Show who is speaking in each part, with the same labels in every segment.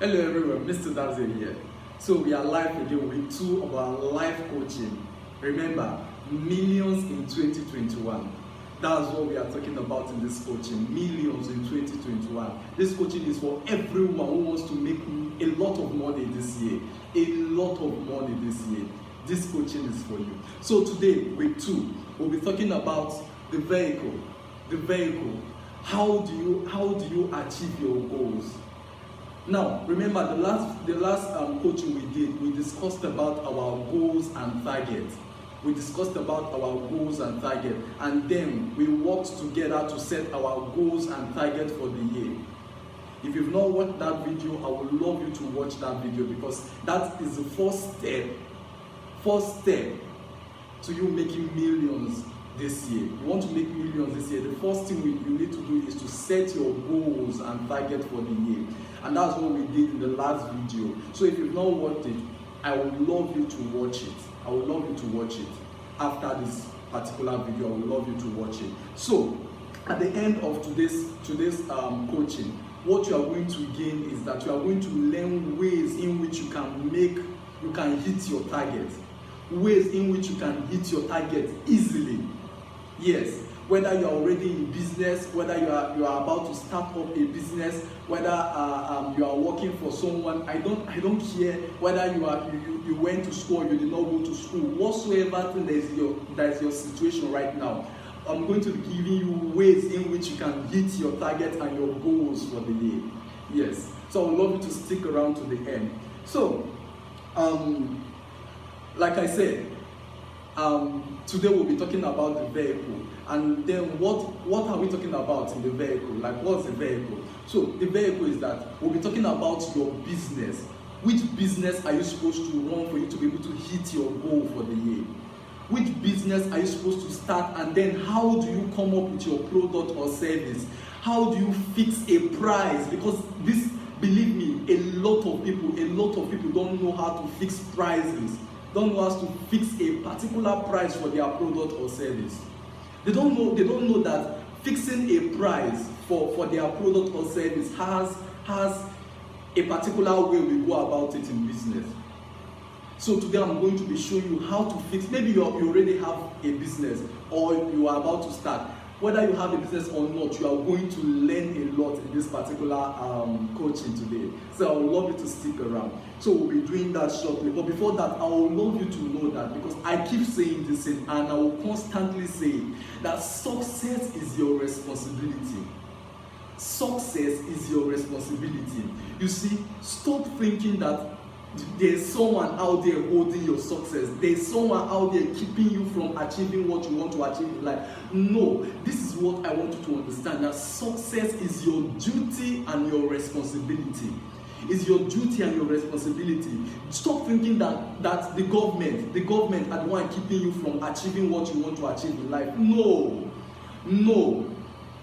Speaker 1: Hello everyone, MrDavzia here. So we are live again with two of our live coaching. Remember, millions in 2021. That's what we are talking about in this coaching. Millions in 2021. This coaching is for everyone who wants to make a lot of money this year. A lot of money this year. This coaching is for you. So today, week 2, we'll be talking about the vehicle. The vehicle. How do you achieve your goals? Now, remember the last coaching we did, we discussed about our goals and targets. We discussed about our goals and targets, and then we worked together to set our goals and targets for the year. If you've not watched that video, I would love you to watch that video, because that is the first step to you making millions this year. You want to make millions this year, the first thing you need to do is to set your goals and targets for the year. And that's what we did in the last video. So if you've not watched it, I would love you to watch it. I would love you to watch it. After this particular video, I would love you to watch it. So at the end of today's coaching, what you are going to gain is that you are going to learn ways in which you can hit your target. Ways in which you can hit your target easily. Yes, whether you are already in business, whether you are about to start up a business, whether you are working for someone, I don't care whether you went to school or you did not go to school. Whatsoever thing that is your situation right now, I'm going to be giving you ways in which you can hit your target and your goals for the year. Yes, so I would love you to stick around to the end. So, like I said, today we'll be talking about the vehicle, and then what are we talking about in the vehicle? Like, what's the vehicle? So the vehicle is that we'll be talking about your business. Which business are you supposed to run for you to be able to hit your goal for the year? Which business are you supposed to start, and then how do you come up with your product or service? How do you fix a price? Because this, believe me, a lot of people don't know how to fix prices. Don't know how to fix a particular price for their product or service. They don't know that fixing a price for their product or service has a particular way we go about it in business. So today I'm going to be showing you how to fix. Maybe you already have a business, or you are about to start. Whether you have a business or not, you are going to learn a lot in this particular coaching today. So I would love you to stick around. So we'll be doing that shortly. But before that, I would love you to know that, because I keep saying this and I will constantly say that success is your responsibility. Success is your responsibility. You see, stop thinking that there's someone out there holding your success. There's someone out there keeping you from achieving what you want to achieve in life. No, this is what I want you to understand, that success is your duty and your responsibility. It's your duty and your responsibility. Stop thinking that the government are the one keeping you from achieving what you want to achieve in life. No.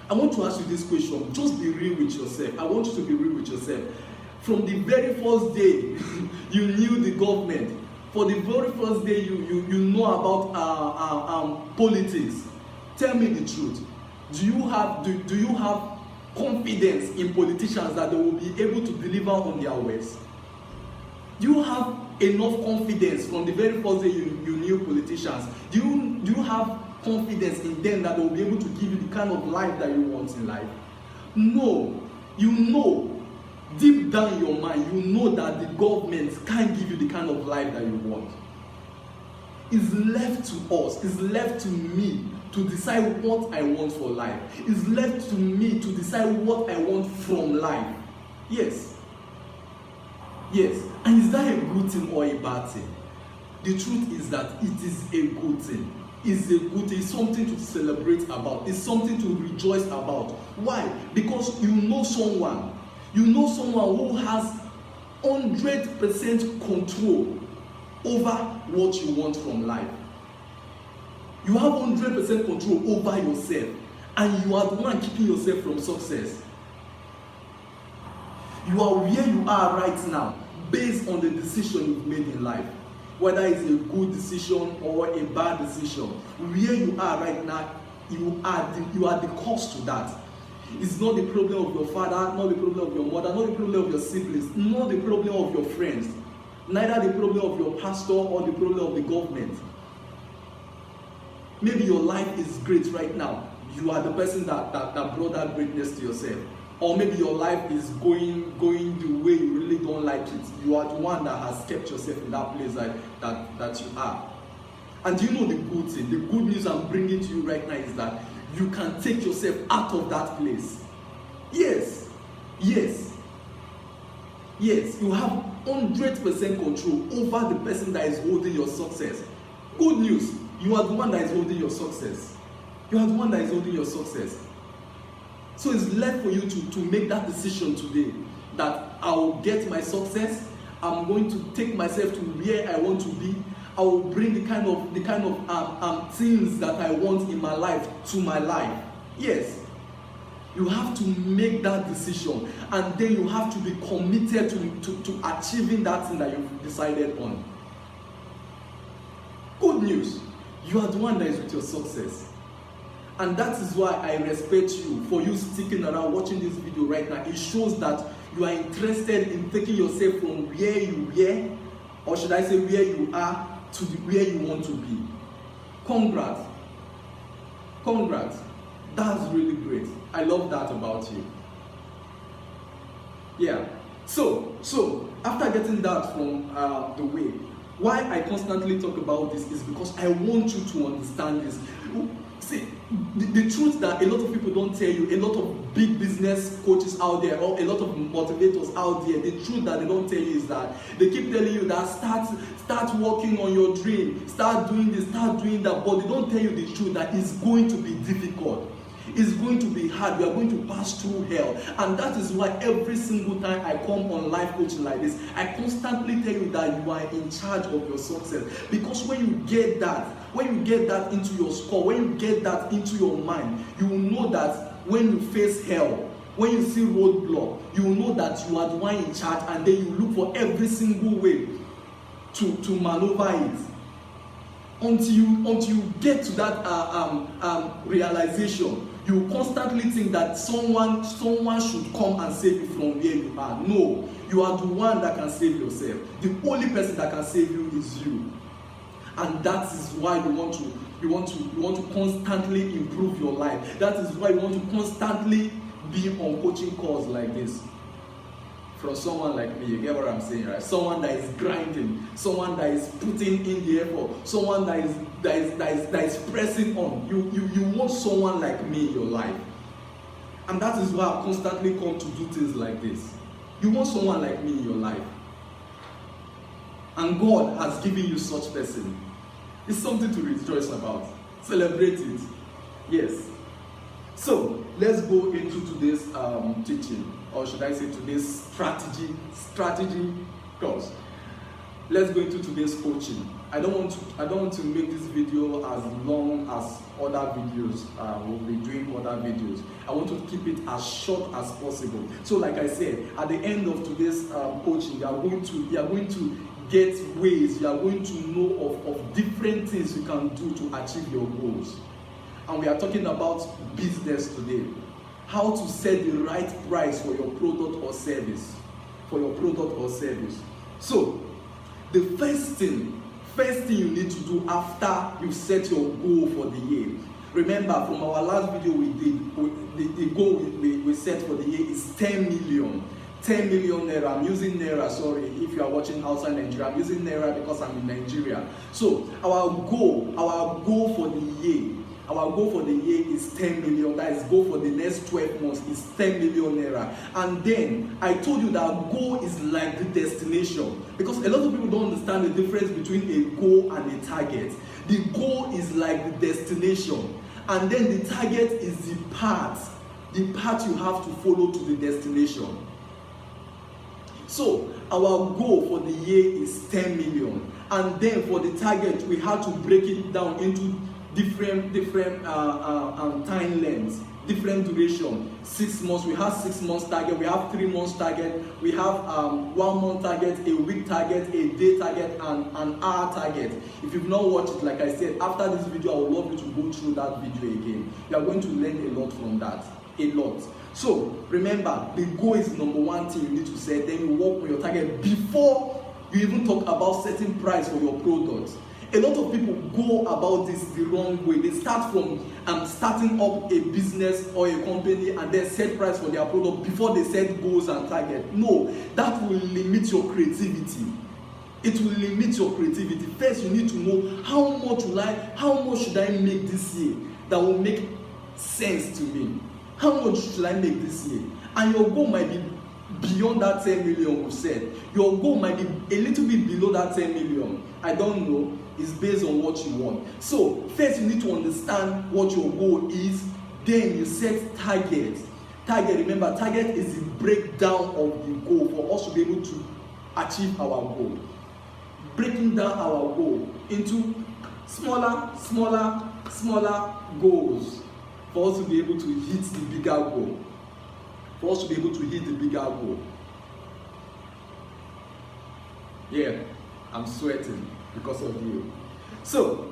Speaker 1: I want to ask you this question. Just be real with yourself. I want you to be real with yourself. From the very first day you knew the government, for the very first day you know about politics, tell me the truth. Do you have confidence in politicians that they will be able to deliver on their words? Do you have enough confidence from the very first day you knew politicians? Do you have confidence in them that they will be able to give you the kind of life that you want in life? No. You know. Deep down in your mind, you know that the government can't give you the kind of life that you want. It's left to us, it's left to me to decide what I want for life. It's left to me to decide what I want from life. Yes. And is that a good thing or a bad thing? The truth is that it is a good thing. It's a good thing. It's something to celebrate about. It's something to rejoice about. Why? Because you know someone who has 100% control over what you want from life. You have 100% control over yourself, and you are the one keeping yourself from success. You are where you are right now based on the decision you've made in life. Whether it's a good decision or a bad decision, where you are right now, you are the cause to that. It's not the problem of your father, not the problem of your mother, not the problem of your siblings, not the problem of your friends, neither the problem of your pastor or the problem of the government. Maybe your life is great right now. You are the person that brought that greatness to yourself. Or maybe your life is going the way you really don't like it. You are the one that has kept yourself in that place that you are. And do you know the good thing? The good news I'm bringing to you right now is that you can take yourself out of that place. Yes. Yes. Yes. You have 100% control over the person that is holding your success. Good news. You are the one that is holding your success. You are the one that is holding your success. So it's left for you to make that decision today that I will get my success. I'm going to take myself to where I want to be. I will bring the kind of things that I want in my life to my life. Yes. You have to make that decision, and then you have to be committed to achieving that thing that you've decided on. Good news. You are the one that is with your success. And that is why I respect you for you sticking around watching this video right now. It shows that you are interested in taking yourself from where you were, or should I say where you are, to where you want to be. Congrats. Congrats. That's really great. I love that about you. Yeah. So after getting that from the way, why I constantly talk about this is because I want you to understand this. See, the truth that a lot of people don't tell you, a lot of big business coaches out there, or a lot of motivators out there, the truth that they don't tell you is that they keep telling you that start working on your dream, start doing this, start doing that, but they don't tell you the truth that it's going to be difficult. It's going to be hard. You are going to pass through hell. And that is why every single time I come on life coaching like this, I constantly tell you that you are in charge of your success. Because when you get that into your score, when you get that into your mind, you will know that when you face hell, when you see roadblock, you will know that you are the one in charge, and then you look for every single way to maneuver it. Until you get to that realization, you constantly think that someone should come and save you from where you are. No, you are the one that can save yourself. The only person that can save you is you. And that is why you want to constantly improve your life. That is why you want to constantly be on coaching calls like this. From someone like me, you get what I'm saying, right? Someone that is grinding, someone that is putting in the effort, someone that is pressing on. You want someone like me in your life. And that is why I constantly come to do things like this. You want someone like me in your life. And God has given you such person. It's something to rejoice about. Celebrate it. Yes. So let's go into today's teaching, or should I say today's strategy course. Let's go into today's coaching. I don't want to make this video as long as other videos. We'll be doing other videos. I want to keep it as short as possible. So like I said, at the end of today's coaching, you are going to get ways, you are going to know of different things you can do to achieve your goals. And we are talking about business today. How to set the right price for your product or service. So, the first thing you need to do after you set your goal for the year. Remember, from our last video we did, the goal we set for the year is 10 million. 10 million naira. I'm using naira, sorry, if you are watching outside Nigeria. I'm using naira because I'm in Nigeria. So, our goal for the year is 10 million. That is goal for the next 12 months is 10 million naira. And then I told you that goal is like the destination, because a lot of people don't understand the difference between a goal and a target. The goal is like the destination, and then the target is the path you have to follow to the destination. So our goal for the year is 10 million, and then for the target we have to break it down into different time lengths, different duration. 6 months, we have 6 months target, we have 3 months target, we have 1 month target, a week target, a day target, and an hour target. If you've not watched it, like I said, after this video I would love you to go through that video again. You are going to learn a lot from that. a lot. So remember, the goal is number one thing you need to set. Then you work on your target before you even talk about setting price for your product. A lot of people go about this the wrong way. They start from starting up a business or a company and then set price for their product before they set goals and target. No, that will limit your creativity. It will limit your creativity. First, you need to know how much should I make this year that will make sense to me. How much should I make this year? And your goal might be beyond that 10 million we've said. Your goal might be a little bit below that 10 million. I don't know. It's based on what you want. So first you need to understand what your goal is. Then you set targets. Remember, target is the breakdown of the goal for us to be able to achieve our goal. Breaking down our goal into smaller goals for us to be able to hit the bigger goal. Yeah, I'm sweating because of you. So,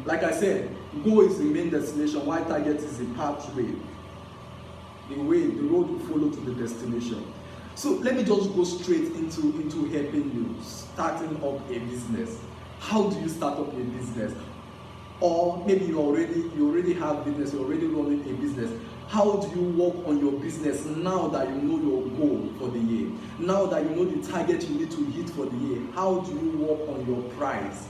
Speaker 1: like I said, goal is the main destination, while target is the pathway, the road you follow to the destination. So let me just go straight into helping you starting up a business. How do you start up a business? Or maybe you already have business, you're already running a business. How do you work on your business now that you know your goal for the year? Now that you know the target you need to hit for the year, how do you work on your price?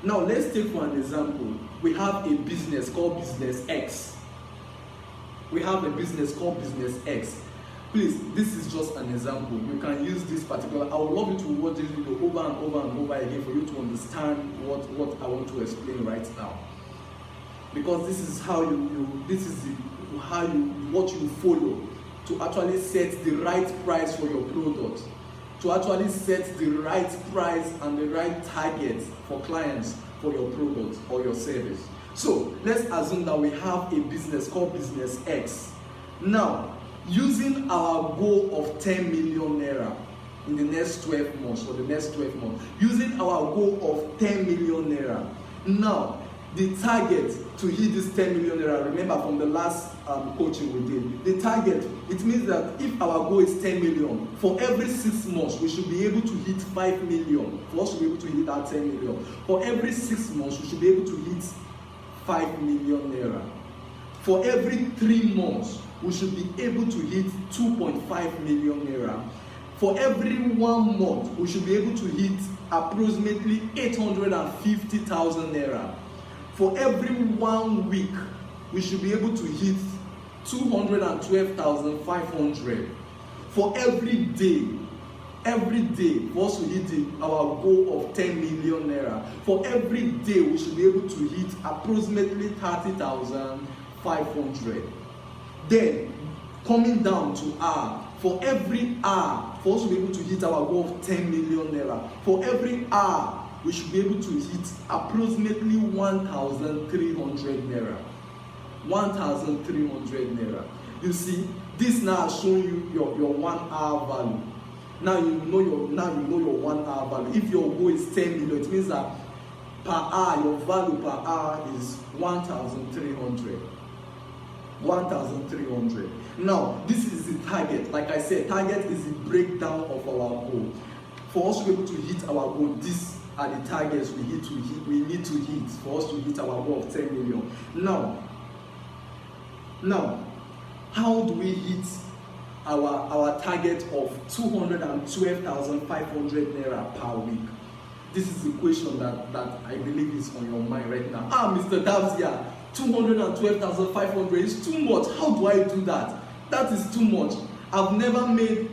Speaker 1: Now let's take for an example, we have a business called Business X. Please, this is just an example. You can use this particular. I would love you to watch this video over and over again for you to understand what I want to explain right now. Because this is how what you follow to actually set the right price for your product, to actually set the right price and the right target for clients for your product or your service. So let's assume that we have a business called Business X. Now, using our goal of 10 million naira in the next 12 months, using our goal of 10 million naira. Now, the target to hit this 10 million naira, remember from the last coaching we did, the target, it means that if our goal is 10 million, for every 6 months, we should be able to hit 5 million, for us to be able to hit that 10 million. For every 6 months, we should be able to hit 5 million naira. For every 3 months, we should be able to hit 2.5 million naira. For every 1 month, we should be able to hit approximately 850,000 naira. For every 1 week, we should be able to hit 212,500. For every day, for us to hit our goal of 10 million naira. For every day, we should be able to hit approximately 30,500. Then, coming down to hour, for every hour, for us to be able to hit our goal of 10 million naira, for every hour, we should be able to hit approximately 1,300 naira. 1,300 naira. You see, this now has shown you your 1 hour value. Now you know your 1 hour value. If your goal is 10 million, it means that per hour, your value per hour is 1,300. 1,300. Now, this is the target. Like I said, target is the breakdown of our goal. For us to be able to hit our goal, these are the targets we need to hit for us to hit our goal of 10 million. Now, how do we hit our target of 212,500 naira per week? This is the question that I believe is on your mind right now. MrDavzia, 212,500 is too much. How do I do that? That is too much. I've never made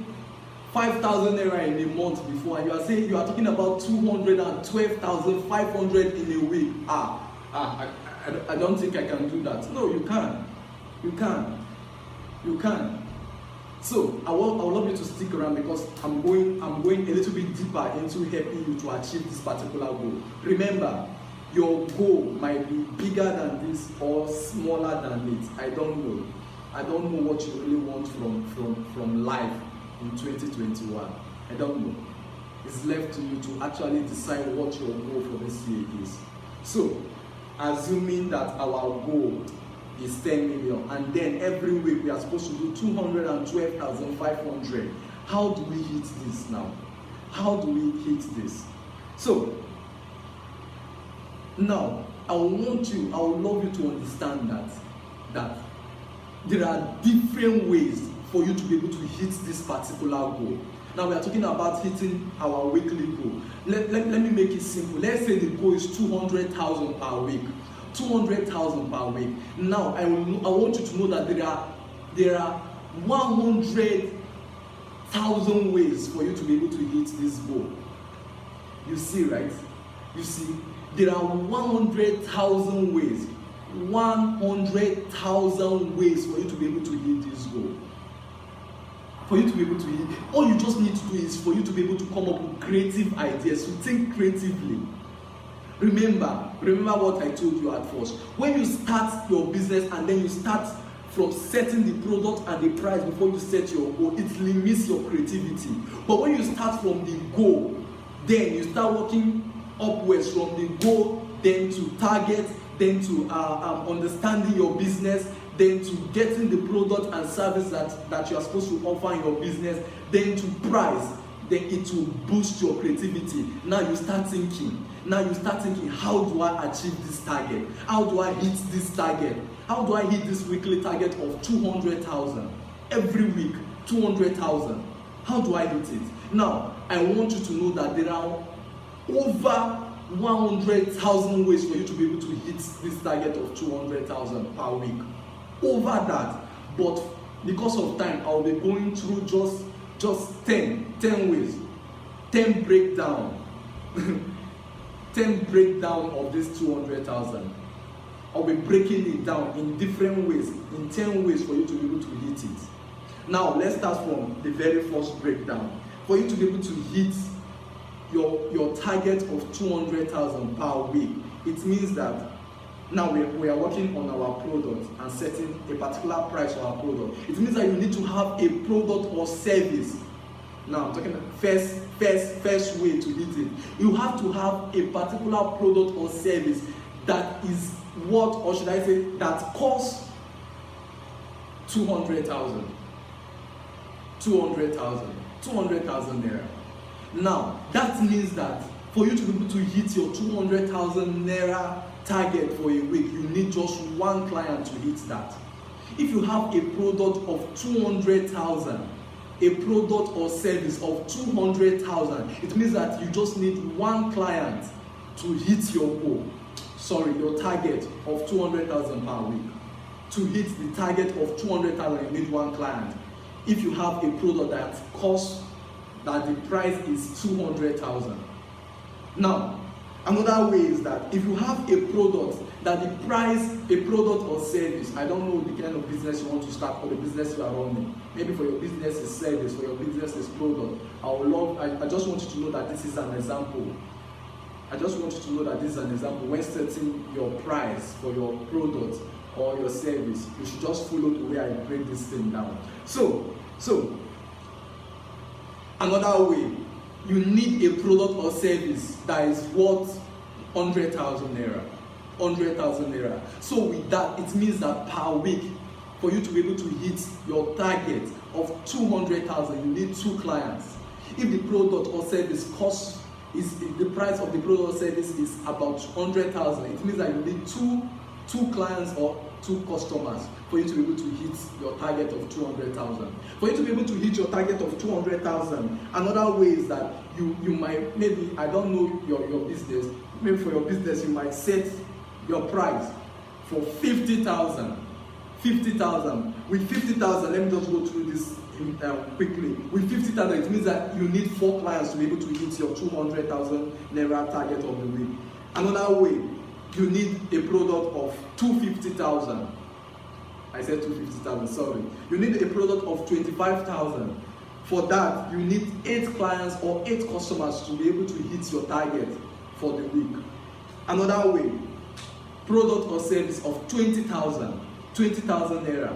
Speaker 1: 5,000 naira in a month before, and you are talking about 212,500 in a week. I don't think I can do that. No, you can. So I would love you to stick around because I'm going a little bit deeper into helping you to achieve this particular goal. Remember, your goal might be bigger than this or smaller than it. I don't know what you really want from life in 2021. I don't know. It's left to you to actually decide what your goal for this year is. So assuming that our goal is 10 million, and then every week we are supposed to do 212,500. How do we hit this now? How do we hit this? So now I would love you to understand that there are different ways for you to be able to hit this particular goal. Now we are talking about hitting our weekly goal. Let me make it simple. Let's say the goal is 200,000 per week. 200,000 per week. Now I want you to know that there are 100,000 ways for you to be able to hit this goal. You see, right? You see, there are 100,000 ways. 100,000 ways for you to be able to hit this goal. For you to be able to hit, all you just need to do is for you to be able to come up with creative ideas, to think creatively. Remember what I told you at first. When you start your business and then you start from setting the product and the price before you set your goal, it limits your creativity. But when you start from the goal, then you start working upwards from the goal, then to target, then to understanding your business, then to getting the product and service that you are supposed to offer in your business, then to price, then it will boost your creativity. Now you start thinking, how do I achieve this target? How do I hit this target? How do I hit this weekly target of 200,000? Every week, 200,000. How do I hit it? Now, I want you to know that there are over 100,000 ways for you to be able to hit this target of 200,000 per week. Over that, but because of time, I'll be going through just 10 ways, 10 breakdown, 10 breakdown of this 200,000. I'll be breaking it down in different ways, in 10 ways for you to be able to hit it. Now, let's start from the very first breakdown. For you to be able to hit your target of 200,000 per week, it means that now we are working on our product and setting a particular price for our product. It means that you need to have a product or service. Now I'm talking about first way to hit it. You have to have a particular product or service that is what, or should I say, that costs 200,000 naira. Now that means that for you to be able to hit your 200,000 naira target for a week, you need just one client to hit that. If you have a product of 200,000, a product or service of 200,000, it means that you just need one client to hit your goal. Your target of 200,000 per week. To hit the target of 200,000, you need one client. If you have a product that the price is 200,000. Now, another way is that if you have a product that the price, a product or service, I don't know the kind of business you want to start or the business you are running. Maybe for your business is service, for your business is product. I just want you to know that this is an example. When setting your price for your product or your service, you should just follow the way I break this thing down. So another way, you need a product or service that is worth 100,000 naira. 100,000 naira. So with that, it means that per week, for you to be able to hit your target of 200,000, you need two clients. If the product or service the price of the product or service is about 100,000, it means that you need two clients or two customers for you to be able to hit your target of 200,000. For you to be able to hit your target of 200,000, another way is that you might, maybe, I don't know your business, maybe for your business you might set your price for 50,000. 50,000. With 50,000, let me just go through this quickly. With 50,000, it means that you need 4 clients to be able to hit your 200,000 naira target of the week. Another way, you need a product of 250,000. I said 250,000, sorry. You need a product of 25,000. For that, you need 8 clients or 8 customers to be able to hit your target for the week. Another way, product or service of 20,000 naira.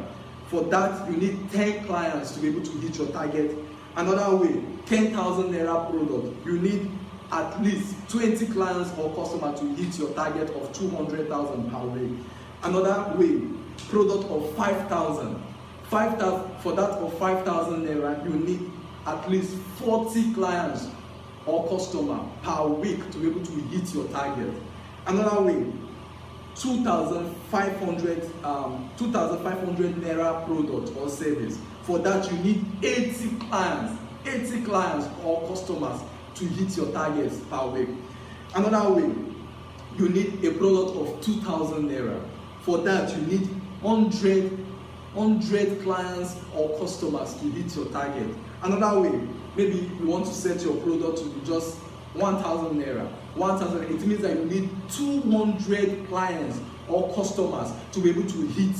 Speaker 1: For that, you need 10 clients to be able to hit your target. Another way, 10,000 naira product. You need at least 20 clients or customers to hit your target of 200,000 per week. Another way, product of 5,000. For that of 5,000 naira, you need at least 40 clients or customer per week to be able to hit your target. Another way, 2,500 naira product or service. For that, you need 80 clients or customers to hit your targets per week. Another way, you need a product of 2,000 naira. For that, you need 100 clients or customers to hit your target. Another way, maybe you want to set your product to just 1,000 naira. 1,000, it means that you need 200 clients or customers to be able to hit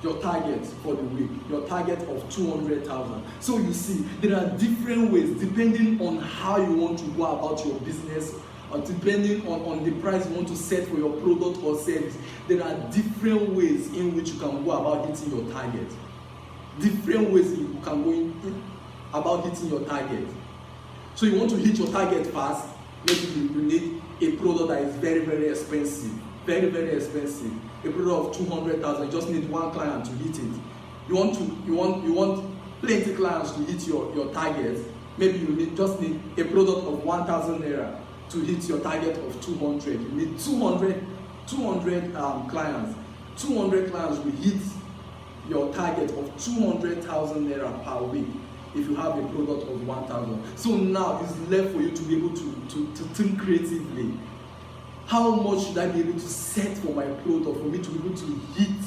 Speaker 1: your target for the week, your target of 200,000. So you see, there are different ways depending on how you want to go about your business, or depending on the price you want to set for your product or service. There are different ways in which you can go about hitting your target. Different ways you can go about hitting your target. So you want to hit your target fast, maybe you need a product that is very, very expensive. Very, very expensive. A product of 200,000, you just need one client to hit it. You want plenty clients to hit your target. Maybe you just need a product of 1,000 naira to hit your target of 200. You need 200 clients. 200 clients will hit your target of 200,000 naira per week if you have a product of 1,000. So now it's left for you to be able to think creatively. How much should I be able to set for my product for me to be able to hit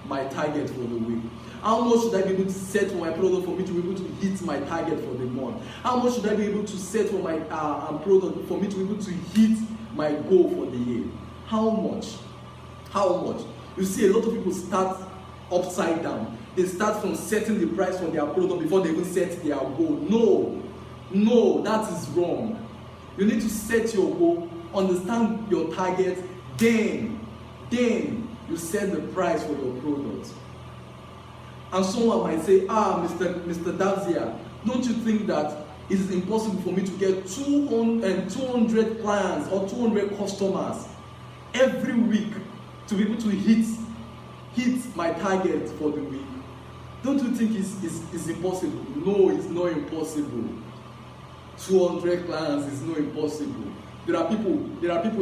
Speaker 1: my target for the week? How much should I be able to set for my product for me to be able to hit my target for the month? How much should I be able to set for my product for me to be able to hit my goal for the year? How much? How much? You see, a lot of people start upside down. They start from setting the price for their product before they even set their goal. No, that is wrong. You need to set your goal, understand your target, then you set the price for your product. And someone might say, MrDavzia, don't you think that it is impossible for me to get 200 clients or 200 customers every week to be able to hit my target for the week? Don't you think it's impossible? No, it's not impossible. 200 clients is not impossible. There are people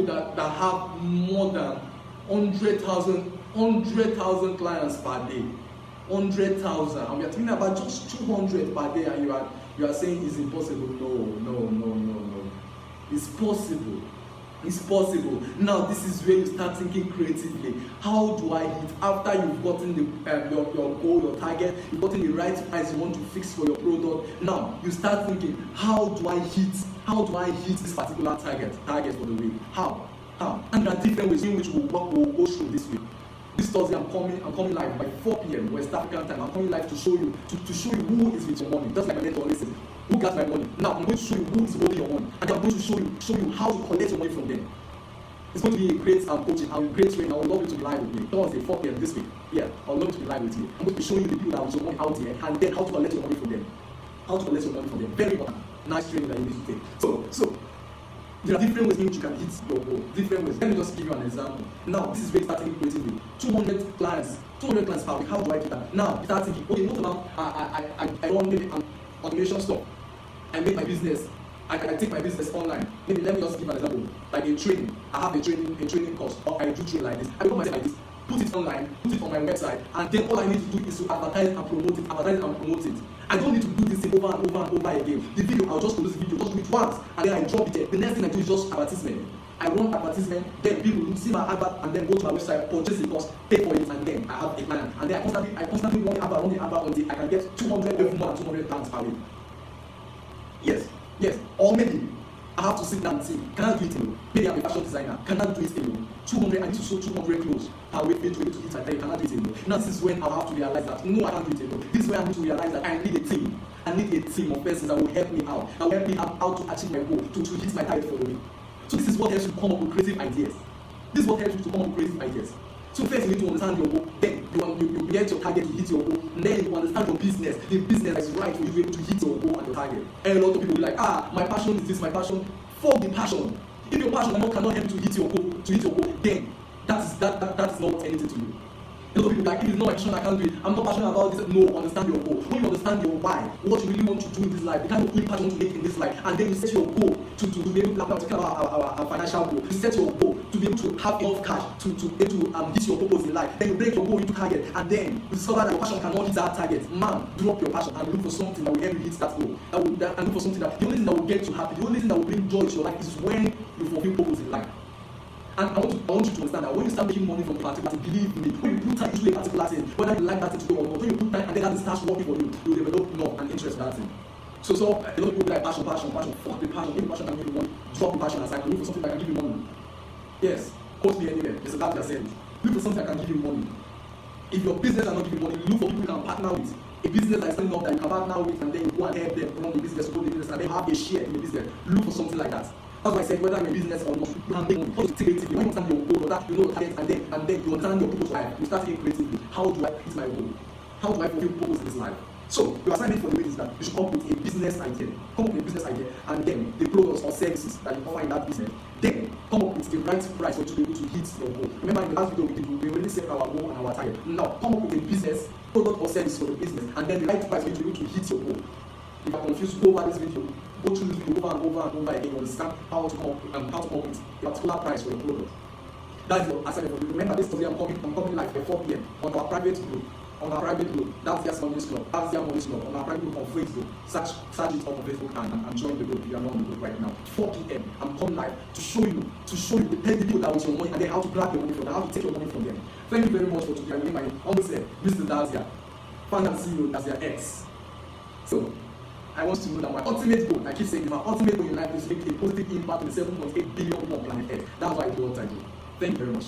Speaker 1: that have more than 100,000 clients per day. 100,000, and we are talking about just 200 per day, and you are saying it's impossible. No. It's possible. It's possible. Now this is where you start thinking creatively. How do I hit? After you've gotten your goal, your target, you've gotten the right price you want to fix for your product. Now you start thinking, how do I hit this particular target for the week? How? And there are different ways in which we'll go through this week. This Thursday I'm coming live by 4 p.m. West African time. I'm coming live to show you who is with your money. Just like my mentor always says, who got my money? Now I'm going to show you who is holding your money, and I'm going to show you how to collect your money from them. It's going to be a great coaching and great training. I would love you to be live with me. Thursday 4 p.m. this week. Yeah, I would love you to be live with me. I'm going to be showing you the people that have your money out there, and then how to collect your money from them. Very important. Nice training that you need to take. So there are different ways in which you can hit your goal. Different ways. Let me just give you an example. Now, this is where you start thinking creatively. 200 clients per week. How do I do that? Now, you start thinking, okay, not about I run maybe an automation store. I make my business. I take my business online. Maybe let me just give an example. Like a training. I have a training course, or I do train like this. I become myself like this. Put it online, put it on my website, and then all I need to do is to advertise and promote it. I don't need to do this thing over and over again. The video, I'll just produce the video, just do it once, and then I drop it there. The next thing I do is just advertisement. I run advertisement, then people will see my advert, and then go to my website, purchase the course, pay for it, and then I have a client. And then I constantly run the advert until I can get 200 every month, 200 clients per week. Yes. Or maybe I have to sit down and say, can I do it alone? Maybe I'm a fashion designer. Can I do it alone? 200, I need to sew 200 clothes per week to hit my target. Can I do it alone? Now this is when I have to realize that no, I can't do it alone. This is when I need to realize that I need a team. I need a team of persons that will help me out. That will help me out how to achieve my goal, to hit my target for the week. So this is what helps you come up with creative ideas. So first you need to understand your goal, then you get your target to hit your goal, and then you understand your business, the business that is right for you to be able to hit your goal and your target. And a lot of people be like, my passion is this, my passion. Fuck the passion. If your passion cannot help you to hit your goal, then that is not anything to you. A lot of people like, if it's not my passion, I can't do it. I'm not passionate about this. No, understand your goal. When you understand your why, what you really want to do in this life, the kind of impact you want to make in this life, and then you set your goal to be able to talk about our financial goal. You set your goal to be able to have enough cash to be able to hit your purpose in life. Then you break your goal into target, and then you discover that your passion cannot hit that target. Man, drop your passion and look for something that will help you hit that goal. And look for something that the only thing that will get you happy, the only thing that will bring joy to your life is when you fulfill purpose in life. And I want you to understand that when you start making money from a particular thing, believe me, when you put time into a particular thing, whether you like that thing to do or not, when you put time and then that thing starts working for you, you will develop love and interest in that thing. So a lot of people be like passion, fuck the passion, if passion can give you money, drop the passion aside and look for something that can give you money. Yes, quote me anywhere, MrDavzia said, look for something that can give you money. If your business are not giving money, look for people you can partner with. A business that is standing up that you can partner with, and then you go and help them run the business, grow the business, and then have a share in the business. Look for something like that. That's why I said, whether you're in business or not, you can make money. How to think creatively. When you understand your goal, or that you know your target, and then you understand your purpose in life, you start thinking creatively. How do I hit my goal? How do I fulfill purpose in this life? So your assignment for the week is that you should come up with a business idea. Come up with a business idea, and then the products or services that you offer in that business. Then come up with the right price for you to be able to hit your goal. Remember, in the last video we already set our goal and our target. Now come up with a business product or service for the business, and then the right price for you to be able to hit your goal. If you are confused, go over this video. Go through this video over and over and over again. You understand how to come up with a particular price for your product. That's your assignment for you. Remember, this Thursday I'm coming live at 4 p.m. on our private group. On our private group, Davzia's Money Club, Davzia Money Club, on our private group on Facebook. Search it up on Facebook and join the group if you are not on the group right now. 4 p.m. I'm coming live to show you the people that with your money and then how to grab your money from them, how to take your money from them. Thank you very much for today. My humble self, MrDavzia, founder and CEO Davzia X. So I want to know that my ultimate goal, I keep saying my ultimate goal in life is to make a positive impact on the 7.8 billion people on planet Earth. That's why I do what I do. Thank you very much.